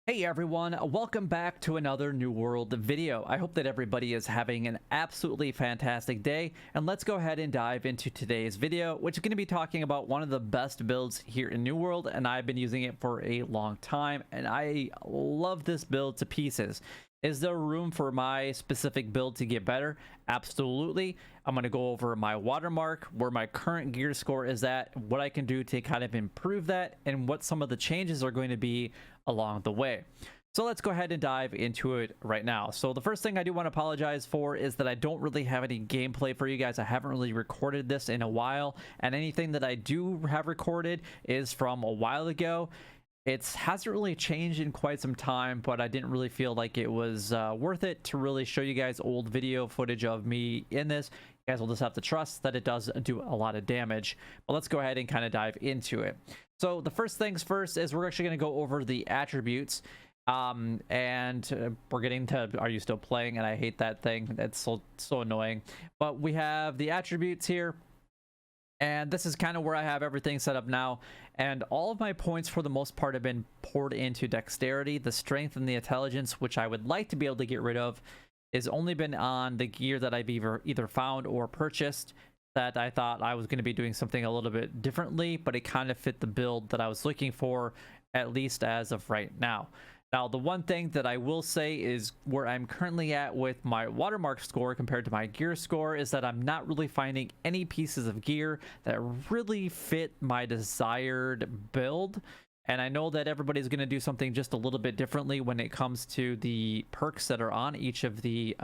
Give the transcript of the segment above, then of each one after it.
Hey everyone, welcome back to another New World video. I hope that everybody is having an absolutely fantastic day, and let's go ahead and dive into today's video, which is going to be talking about one of the best builds here in New World, and I've been using it for a long time, and I love this build to pieces. Is there room for my specific build to get better? Absolutely. I'm going to go over my watermark, where my current gear score is at, what I can do to kind of improve that, and what some of the changes are going to be along the way. So let's go ahead and dive into it right now. So the first thing I do want to apologize for is that I don't really have any gameplay for you guys. I haven't really recorded this in a while, and anything that I do have recorded is from a while ago. It hasn't really changed in quite some time, but I didn't really feel like it was worth it to really show you guys old video footage of me in this. You guys will just have to trust that it does do a lot of damage. But let's go ahead and kind of dive into it. So the first things first is we're actually going to go over the attributes. We're getting to are you still playing, and I hate that thing. That's so annoying. But we have the attributes here. And this is kind of where I have everything set up now. And all of my points for the most part have been poured into dexterity. The strength and the intelligence, which I would like to be able to get rid of, is only been on the gear that I've either found or purchased that I thought I was going to be doing something a little bit differently, but it kind of fit the build that I was looking for, at least as of right now. Now, the one thing that I will say is where I'm currently at with my watermark score compared to my gear score is that I'm not really finding any pieces of gear that really fit my desired build. And I know that everybody's going to do something just a little bit differently when it comes to the perks that are on each of the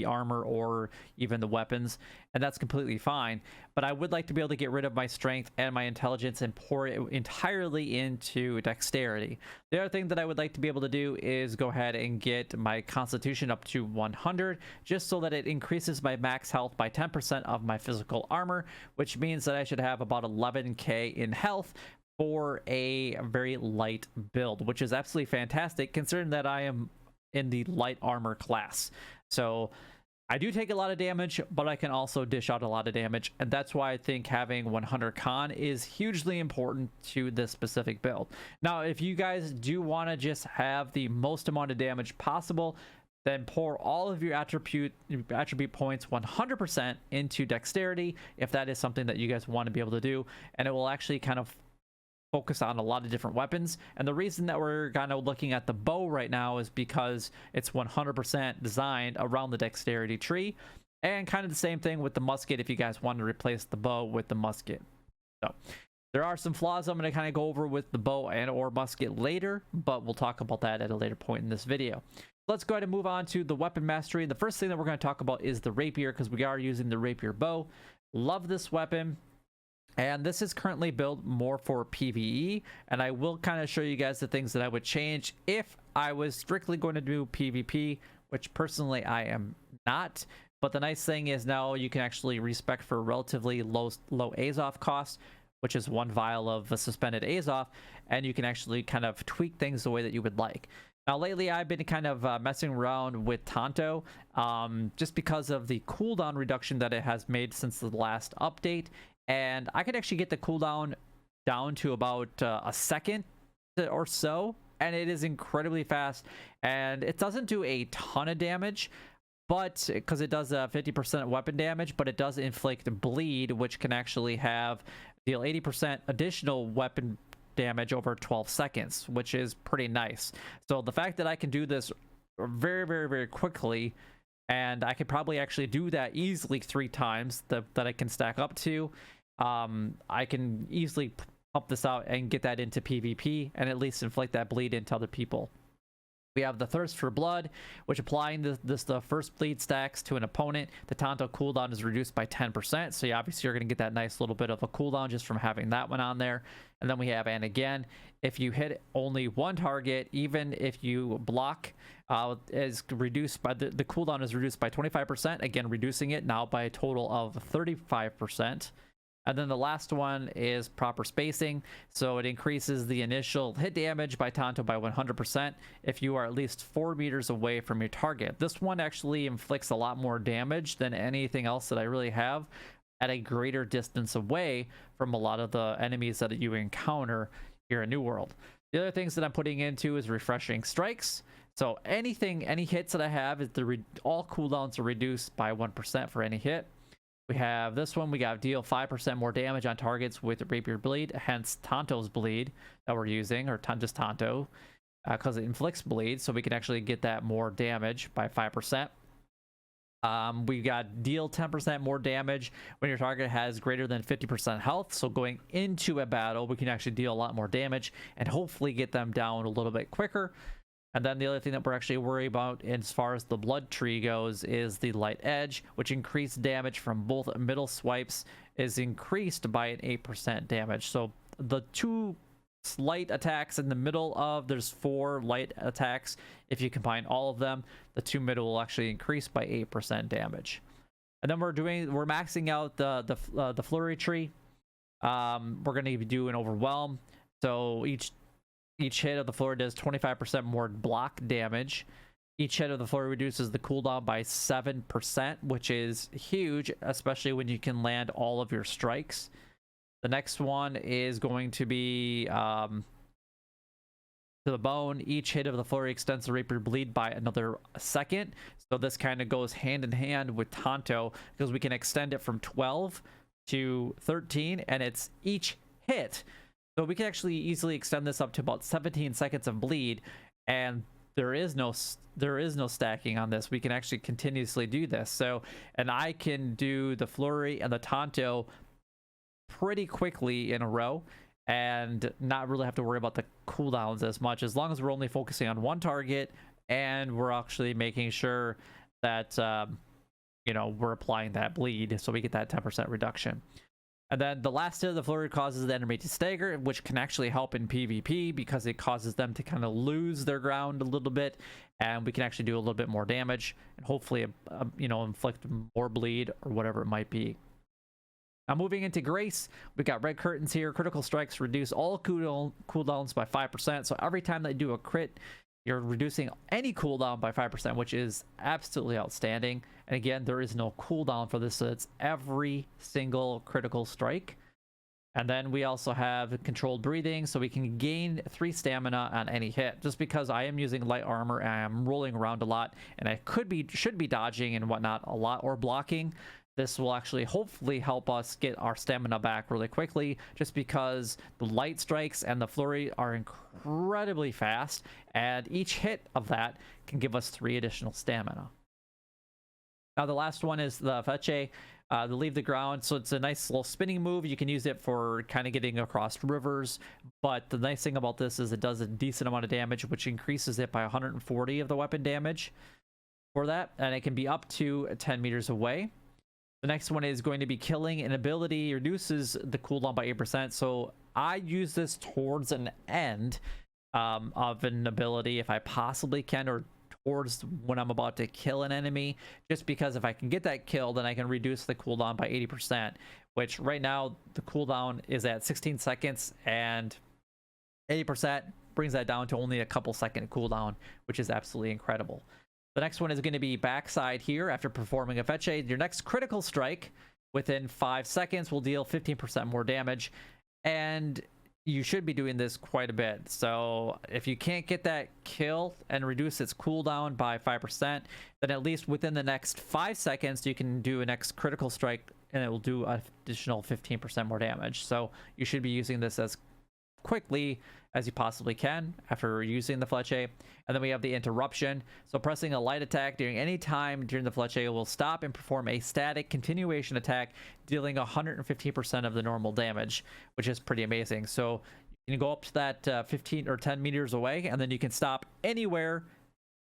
armor or even the weapons, and that's completely fine. But I would like to be able to get rid of my strength and my intelligence and pour it entirely into dexterity. The other thing that I would like to be able to do is go ahead and get my constitution up to 100, just so that it increases my max health by 10% of my physical armor, which means that I should have about 11k in health for a very light build, which is absolutely fantastic considering that I am in the light armor class. So I do take a lot of damage, but I can also dish out a lot of damage, and that's why I think having 100 con is hugely important to this specific build. Now, if you guys do want to just have the most amount of damage possible, then pour all of your attribute points 100% into dexterity, if that is something that you guys want to be able to do, and it will actually kind of focus on a lot of different weapons. And the reason that we're kind of looking at the bow right now is because it's 100% designed around the dexterity tree, and kind of the same thing with the musket if you guys want to replace the bow with the musket. So there are some flaws I'm going to kind of go over with the bow and or musket later, but we'll talk about that at a later point in this video. Let's go ahead and move on to the weapon mastery. The first thing that we're going to talk about is the rapier, because we are using the rapier bow. Love this weapon. And this is currently built more for PVE, and I will kind of show you guys the things that I would change if I was strictly going to do PvP, which personally I am not. But the nice thing is now you can actually respec for relatively low Azoth cost, which is 1 vial of a suspended Azoth, and you can actually kind of tweak things the way that you would like. Now, lately, I've been kind of messing around with Tanto, just because of the cooldown reduction that it has made since the last update. And I could actually get the cooldown down to about a second or so, and it is incredibly fast. And it doesn't do a ton of damage, but because it does 50% weapon damage, but it does inflict bleed, which can actually deal 80% additional weapon damage over 12 seconds, which is pretty nice. So the fact that I can do this very, very, very quickly, and I could probably actually do that easily 3 times that I can stack up to. I can easily pump this out and get that into PvP and at least inflict that bleed into other people. We have the Thirst for Blood, which applying the first bleed stacks to an opponent, the Tanto cooldown is reduced by 10%. So obviously you're going to get that nice little bit of a cooldown just from having that one on there. And then we have, and again, if you hit only one target, even if you block, is reduced by the cooldown is reduced by 25%, again reducing it now by a total of 35%. And then the last one is proper spacing, so it increases the initial hit damage by Tanto by 100% if you are at least 4 meters away from your target. This one actually inflicts a lot more damage than anything else that I really have at a greater distance away from a lot of the enemies that you encounter here in New World. The other things that I'm putting into is refreshing strikes. So any hits that I have, is all cooldowns are reduced by 1% for any hit. We have this one. We got deal 5% more damage on targets with Rapier bleed, hence Tonto's bleed that we're using, or just Tonto, because it inflicts bleed, so we can actually get that more damage by 5%. We got deal 10% more damage when your target has greater than 50% health. So going into a battle, we can actually deal a lot more damage and hopefully get them down a little bit quicker. And then the other thing that we're actually worried about as far as the blood tree goes is the light edge, which increased damage from both middle swipes is increased by an 8% damage. So the two light attacks in the middle of, there's 4 light attacks. If you combine all of them, the 2 middle will actually increase by 8% damage. And then we're maxing out the flurry tree. We're going to do an overwhelm. So each hit of the flurry does 25% more block damage. Each hit of the flurry reduces the cooldown by 7%, which is huge, especially when you can land all of your strikes. The next one is going to be to the bone. Each hit of the flurry extends the Rapier bleed by another second. So this kind of goes hand in hand with Tonto, because we can extend it from 12 to 13, and it's each hit. So we can actually easily extend this up to about 17 seconds of bleed, and there is no stacking on this. We can actually continuously do this. So, and I can do the flurry and the Tonto pretty quickly in a row and not really have to worry about the cooldowns as much, as long as we're only focusing on one target and we're actually making sure that you know, we're applying that bleed, so we get that 10% reduction. And then the last hit of the flurry causes the enemy to stagger, which can actually help in PvP because it causes them to kind of lose their ground a little bit, and we can actually do a little bit more damage and hopefully you know, inflict more bleed or whatever it might be. Now moving into Grace, we got red curtains here. Critical strikes reduce all cooldowns by 5%. So every time they do a crit, you're reducing any cooldown by 5%, which is absolutely outstanding. And again, there is no cooldown for this, so it's every single critical strike. And then we also have controlled breathing, so we can gain 3 stamina on any hit. Just because I am using light armor and I'm rolling around a lot, and I should be dodging and whatnot a lot, or blocking, this will actually hopefully help us get our stamina back really quickly, just because the light strikes and the flurry are incredibly fast, and each hit of that can give us 3 additional stamina. Now the last one is the Feche, the leave the ground. So it's a nice little spinning move. You can use it for kind of getting across rivers, but the nice thing about this is it does a decent amount of damage, which increases it by 140 of the weapon damage for that, and it can be up to 10 meters away. The next one is going to be killing. An ability reduces the cooldown by 8%. So I use this towards an end of an ability if I possibly can, or towards when I'm about to kill an enemy, just because if I can get that kill, then I can reduce the cooldown by 80%, which right now the cooldown is at 16 seconds, and 80% brings that down to only a couple second cooldown, which is absolutely incredible. The next one is going to be backside here. After performing a Feche, your next critical strike within 5 seconds will deal 15% more damage, and you should be doing this quite a bit. So if you can't get that kill and reduce its cooldown by 5%, then at least within the next 5 seconds you can do a next critical strike and it will do an additional 15% more damage. So you should be using this as quickly as you possibly can after using the Fleche. And then we have the interruption. So pressing a light attack during any time during the Fleche will stop and perform a static continuation attack, dealing 115% of the normal damage, which is pretty amazing. So you can go up to that 15 or 10 meters away, and then you can stop anywhere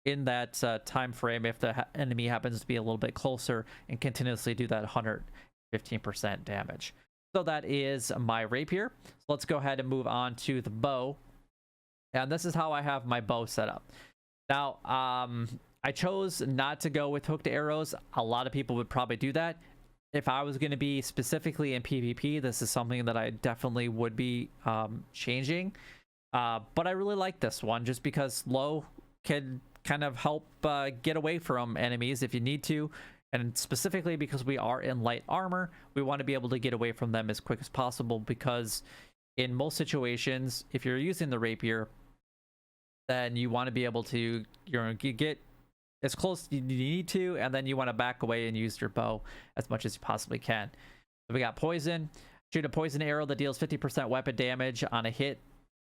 in that time frame if the enemy happens to be a little bit closer, and continuously do that 115% damage. So that is my rapier. So let's go ahead and move on to the bow. And this is how I have my bow set up. Now, I chose not to go with hooked arrows. A lot of people would probably do that. If I was going to be specifically in PvP, this is something that I definitely would be changing. But I really like this one just because slow can kind of help get away from enemies if you need to. And specifically because we are in light armor, we want to be able to get away from them as quick as possible, because in most situations, if you're using the rapier, then you want to be able to, get as close as you need to, and then you want to back away and use your bow as much as you possibly can. So we got poison. Shoot a poison arrow that deals 50% weapon damage on a hit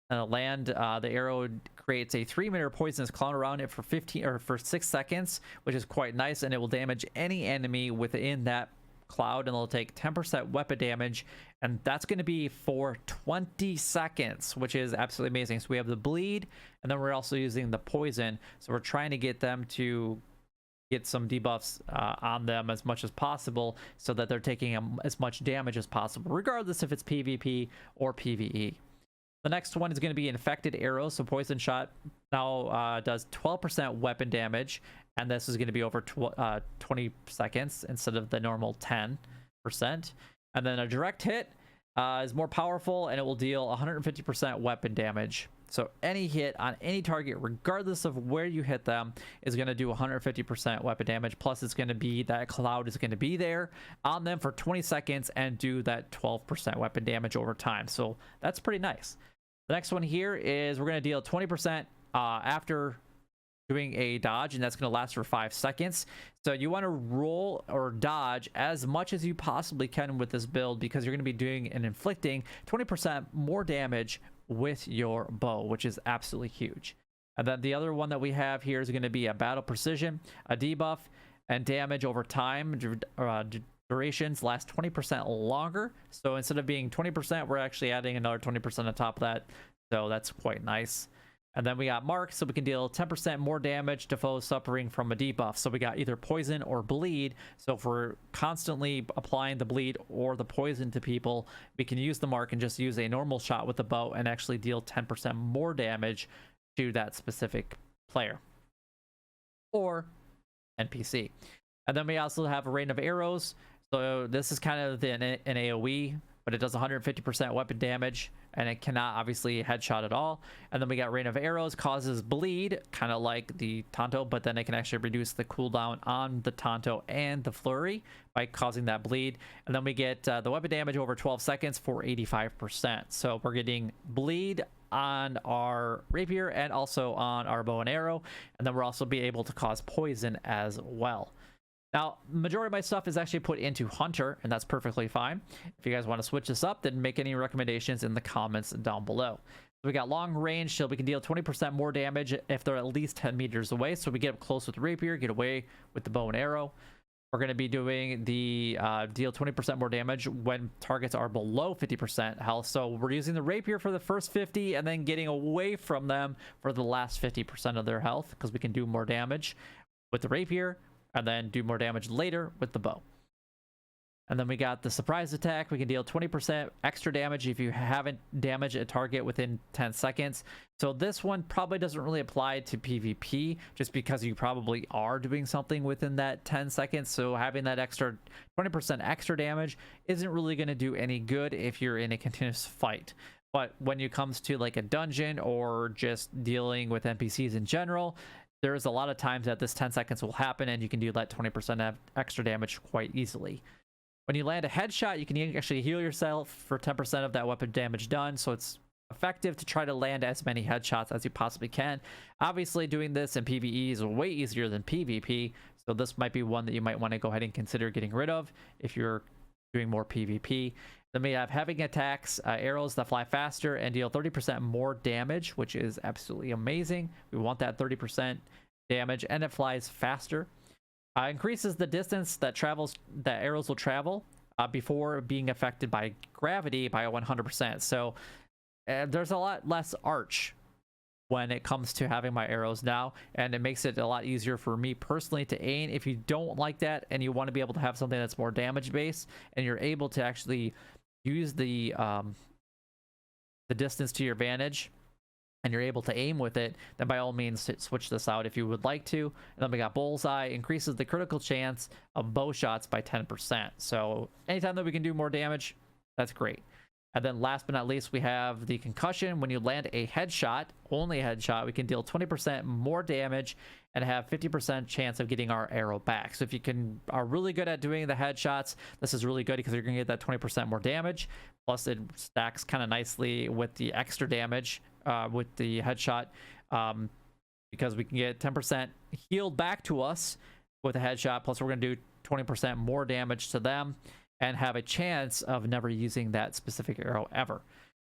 on a land. The arrow creates a 3-meter poisonous cloud around it for 6 seconds, which is quite nice, and it will damage any enemy within that cloud, and it'll take 10% weapon damage, and that's going to be for 20 seconds, which is absolutely amazing. So we have the bleed, and then we're also using the poison, so we're trying to get them to get some debuffs on them as much as possible, so that they're taking as much damage as possible, regardless if it's PvP or PvE. The next one is going to be infected arrows. So poison shot now does 12% weapon damage, and this is going to be over 20 seconds instead of the normal 10%. And then a direct hit is more powerful, and it will deal 150% weapon damage. So any hit on any target, regardless of where you hit them, is going to do 150% weapon damage. Plus, it's going to be that cloud is going to be there on them for 20 seconds and do that 12% weapon damage over time. So that's pretty nice. The next one here is we're going to deal 20% after doing a dodge, and that's going to last for 5 seconds. So you want to roll or dodge as much as you possibly can with this build, because you're going to be doing and inflicting 20% more damage with your bow, which is absolutely huge. And then the other one that we have here is going to be a battle precision, a debuff, and damage over time. Durations last 20% longer. So instead of being 20%, we're actually adding another 20% on top of that. So that's quite nice. And then we got mark, so we can deal 10% more damage to foes suffering from a debuff. So we got either poison or bleed. So if we're constantly applying the bleed or the poison to people, we can use the mark and just use a normal shot with the bow and actually deal 10% more damage to that specific player or NPC. And then we also have a rain of arrows. So this is kind of an AoE, but it does 150% weapon damage, and it cannot obviously headshot at all. And then we got rain of arrows, causes bleed, kind of like the Tonto, but then it can actually reduce the cooldown on the Tonto and the flurry by causing that bleed. And then we get the weapon damage over 12 seconds for 85%. So we're getting bleed on our rapier and also on our bow and arrow, and then we'll also be able to cause poison as well. Now, majority of my stuff is actually put into Hunter, and that's perfectly fine. If you guys want to switch this up, then make any recommendations in the comments down below. So we got long range, so we can deal 20% more damage if they're at least 10 meters away. So we get up close with the rapier, get away with the bow and arrow. We're going to be doing the deal 20% more damage when targets are below 50% health. So we're using the rapier for the first 50 and then getting away from them for the last 50% of their health, because we can do more damage with the rapier and then do more damage later with the bow. And then we got the surprise attack. We can deal 20% extra damage if you haven't damaged a target within 10 seconds. So this one probably doesn't really apply to PvP, just because you probably are doing something within that 10 seconds. So having that extra 20% extra damage isn't really going to do any good if you're in a continuous fight. But when it comes to like a dungeon or just dealing with NPCs in general, there's a lot of times that this 10 seconds will happen, and you can do that 20% extra damage quite easily. When you land a headshot, you can actually heal yourself for 10% of that weapon damage done, so it's effective to try to land as many headshots as you possibly can. Obviously, doing this in PvE is way easier than PvP, so this might be one that you might want to go ahead and consider getting rid of if you're doing more PvP. Then we have having attacks, arrows that fly faster and deal 30% more damage, which is absolutely amazing. We want that 30% damage, and it flies faster. Increases the distance that arrows will travel before being affected by gravity by 100%. So there's a lot less arch when it comes to having my arrows now, and it makes it a lot easier for me personally to aim. If you don't like that and you want to be able to have something that's more damage based, and you're able to actually use the distance to your advantage, and you're able to aim with it, then by all means switch this out if you would like to. And then we got bullseye, increases the critical chance of bow shots by 10%. So anytime that we can do more damage, that's great. And then last but not least, we have the concussion. When you land a headshot, only a headshot, we can deal 20% more damage and have 50% chance of getting our arrow back. So if you are really good at doing the headshots, this is really good because you're going to get that 20% more damage. Plus it stacks kind of nicely with the extra damage with the headshot, because we can get 10% healed back to us with a headshot. Plus we're going to do 20% more damage to them and have a chance of never using that specific arrow ever.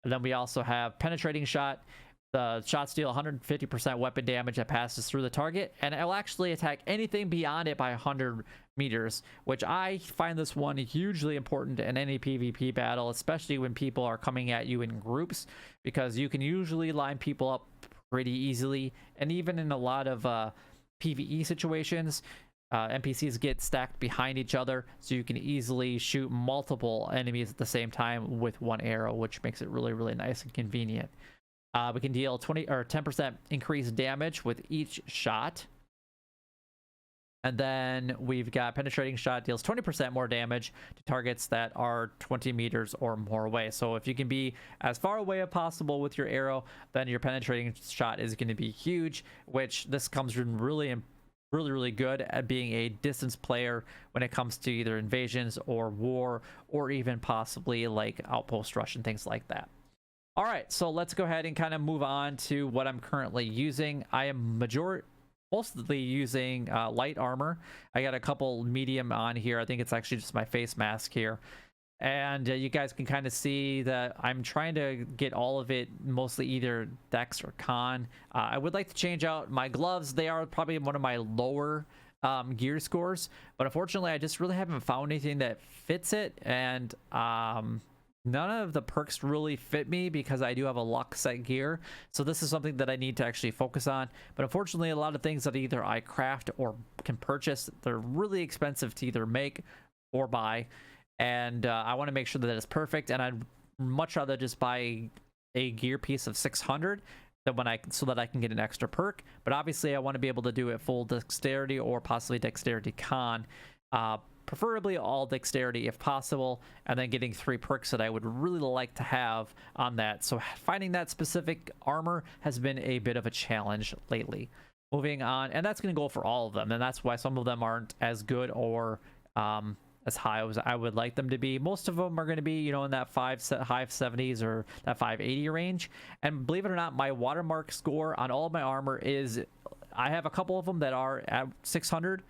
And then we also have penetrating shot. The shots deal 150% weapon damage that passes through the target, and it'll actually attack anything beyond it by 100 meters, which I find this one hugely important in any PvP battle, especially when people are coming at you in groups, because you can usually line people up pretty easily. And even in a lot of PvE situations, NPCs get stacked behind each other, so you can easily shoot multiple enemies at the same time with one arrow, which makes it really, really nice and convenient. We can deal 20 or 10% increased damage with each shot. And then we've got penetrating shot, deals 20% more damage to targets that are 20 meters or more away. So if you can be as far away as possible with your arrow, then your penetrating shot is going to be huge, which this comes in really good at being a distance player when it comes to either invasions or war, or even possibly like outpost rush and things like that. All right, so let's go ahead and kind of move on to what I'm currently using. I am mostly using light armor. I got a couple medium on here. I think it's actually just my face mask here. And you guys can kind of see that I'm trying to get all of it mostly either dex or con. I would like to change out my gloves. They are probably one of my lower gear scores, but unfortunately I just really haven't found anything that fits it. And none of the perks really fit me because I do have a luck set gear. So this is something that I need to actually focus on. But unfortunately, a lot of things that either I craft or can purchase, they're really expensive to either make or buy. And I want to make sure that it's perfect. And I'd much rather just buy a gear piece of 600 so that I can get an extra perk. But obviously, I want to be able to do it full dexterity or possibly dexterity con. Preferably all dexterity if possible, and then getting 3 perks that I would really like to have on that. So finding that specific armor has been a bit of a challenge lately. Moving on, and that's going to go for all of them, and that's why some of them aren't as good or as high as I would like them to be. Most of them are going to be, you know, in that high 70s or that 580 range. And believe it or not, my watermark score on all of my armor is, I have a couple of them that are at 600.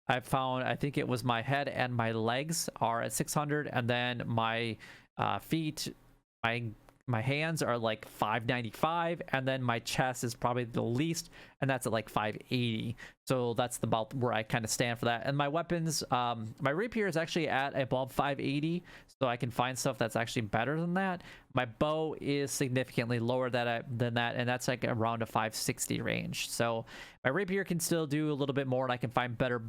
I found, I think it was my head and my legs are at 600, and then my feet, my hands are like 595, and then my chest is probably the least, and that's at like 580. So that's about where I kind of stand for that. And my weapons, my rapier is actually at above 580, so I can find stuff that's actually better than that. My bow is significantly lower than that, and that's like around a 560 range. So my rapier can still do a little bit more, and I can find better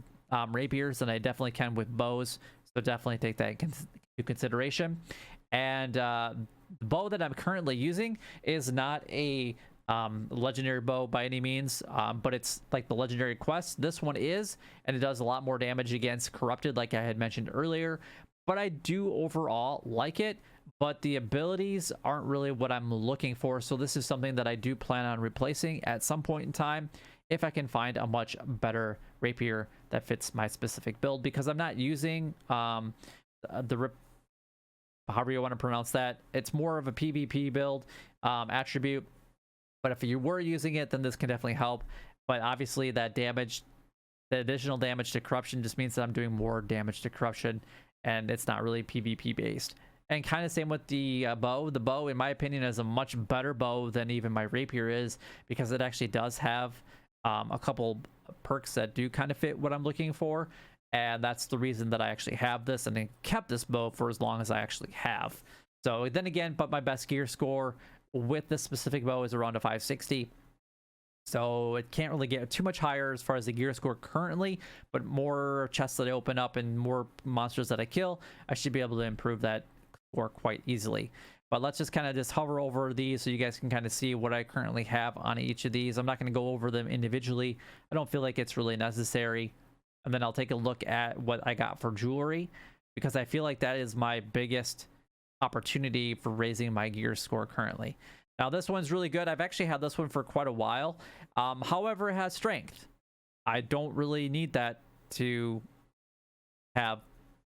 rapiers than I definitely can with bows. So definitely take that into consideration. And the bow that I'm currently using is not a legendary bow by any means, but it's like the legendary quest. This one is, and it does a lot more damage against corrupted, like I had mentioned earlier. But I do overall like it, but the abilities aren't really what I'm looking for. So this is something that I do plan on replacing at some point in time if I can find a much better rapier that fits my specific build, because I'm not using however you want to pronounce that. It's more of a PvP build attribute, but if you were using it, then this can definitely help. But obviously that damage, the additional damage to corruption, just means that I'm doing more damage to corruption, and it's not really PvP based. And kind of same with the bow. The bow, in my opinion, is a much better bow than even my rapier is, because it actually does have a couple perks that do kind of fit what I'm looking for. And that's the reason that I actually have this and then kept this bow for as long as I actually have. So then again, but my best gear score with this specific bow is around a 560. So it can't really get too much higher as far as the gear score currently, but more chests that I open up and more monsters that I kill, I should be able to improve that score quite easily. But let's just kind of just hover over these so you guys can kind of see what I currently have on each of these. I'm not going to go over them individually. I don't feel like it's really necessary. And then I'll take a look at what I got for jewelry, because I feel like that is my biggest opportunity for raising my gear score currently. Now this one's really good. I've actually had this one for quite a while. However, it has strength. I don't really need that to have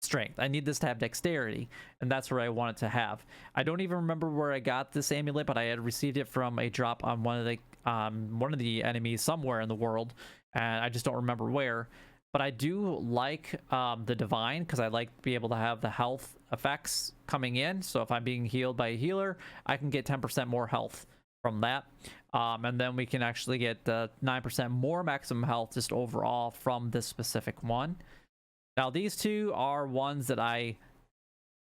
strength. I need this to have dexterity, and that's where I want it to have. I don't even remember where I got this amulet, but I had received it from a drop on one of the enemies somewhere in the world, and I just don't remember where. But I do like the divine, because I like to be able to have the health effects coming in. So if I'm being healed by a healer, I can get 10% more health from that. And then we can actually get 9% more maximum health just overall from this specific one. Now these two are ones that I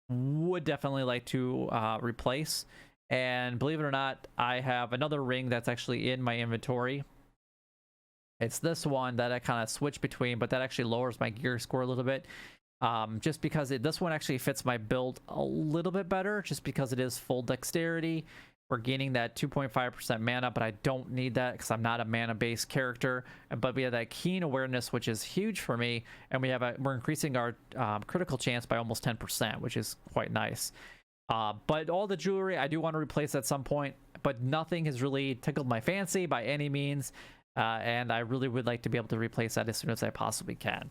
would definitely like to replace. And believe it or not, I have another ring that's actually in my inventory. It's this one that I kind of switch between, but that actually lowers my gear score a little bit. Just because this one actually fits my build a little bit better, just because it is full dexterity. We're gaining that 2.5% mana, but I don't need that because I'm not a mana-based character. But we have that keen awareness, which is huge for me, and we're increasing our critical chance by almost 10%, which is quite nice. But all the jewelry I do want to replace at some point, but nothing has really tickled my fancy by any means. And I really would like to be able to replace that as soon as I possibly can.